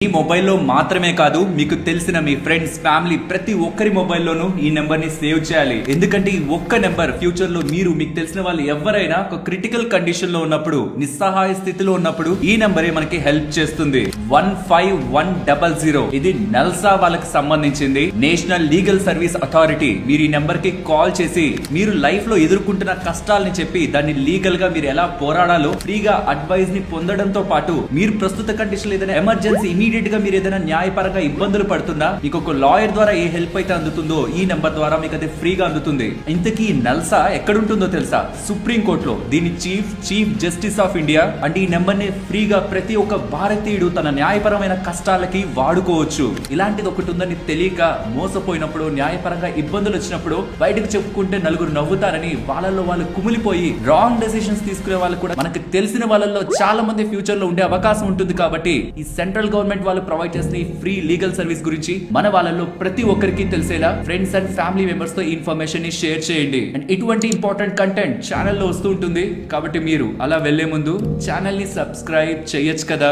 ఈ మొబైల్లో మాత్రమే కాదు, మీకు తెలిసిన మీ ఫ్రెండ్స్, ఫ్యామిలీ ప్రతి ఒక్కరి మొబైల్లోనూ ఈ నెంబర్ ని సేవ్ చేయాలి. ఎందుకంటే ఈ ఒక్క నెంబర్ ఫ్యూచర్ లో మీకు తెలిసిన వాళ్ళు ఎవరైనా ఒక క్రిటికల్ కండిషన్ లో ఉన్నప్పుడు, నిస్సహాయ స్థితిలో ఉన్నప్పుడు ఈ నెంబరే మనకి హెల్ప్ చేస్తుంది. 15100 ఇది నల్సా వాళ్ళకి సంబంధించింది. National legal service authority. మీరు ఈ నెంబర్ కి కాల్ చేసి మీరు లైఫ్ లో ఎదుర్కొంటున్న కష్టాలని చెప్పి దాన్ని లీగల్ గా మీరు ఎలా పోరాడాలో ఫ్రీగా అడ్వైస్ ని పొందడంతో పాటు, మీరు ప్రస్తుత కండిషన్ ఏదైనా ఎమర్జెన్సీ ఇమీడియట్ గా మీరు ఏదైనా న్యాయపరంగా ఇబ్బందులు పడుతున్నా, మీకు ఒక లాయర్ ద్వారా ఏ హెల్ప్ అయితే అందుతుందో ఈ నెంబర్ ద్వారా మీకు అది ఫ్రీగా అందుతుంది. ఇంతకీ నల్సా ఎక్కడుంటుందో తెలుసా? సుప్రీం కోర్టులో. దీని చీఫ్ జస్టిస్ ఆఫ్ ఇండియా. అంటే ఈ నెంబర్ ని ఫ్రీగా ప్రతి ఒక్క భారతీయుడు తన న్యాయపరమైన కష్టాలకి వాడుకోవచ్చు. ఇలాంటిది ఒకటి ఉందని తెలియక మోసపోయినప్పుడు, న్యాయపరంగా ఇబ్బందులు వచ్చినప్పుడు బయటకు చెప్పుకుంటే నలుగురు నవ్వుతారని వాళ్ళలో వాళ్ళు కుమిలిపోయి రాంగ్ డెసిషన్స్ తీసుకునే వాళ్ళు కూడా మనకు తెలిసిన వాళ్ళలో చాలా మంది ఫ్యూచర్ లో ఉండే అవకాశం ఉంటుంది. కాబట్టి ఈ సెంట్రల్ గవర్నమెంట్ వాళ్ళు ప్రొవైడ్ చేసిన ఈ ఫ్రీ లీగల్ సర్వీస్ గురించి మన వాళ్ళలో ప్రతి ఒక్కరికి తెలిసేలా ఫ్రెండ్స్ అండ్ ఫ్యామిలీ మెంబర్స్ తో ఇన్ఫర్మేషన్ ని షేర్ చేయండి. అండ్ ఇటువంటి ఇంపార్టెంట్ కంటెంట్ ఛానల్లో వస్తూ ఉంటుంది. కాబట్టి మీరు అలా వెళ్లే ముందు ఛానల్ ని సబ్స్క్రైబ్ చేయొచ్చు కదా.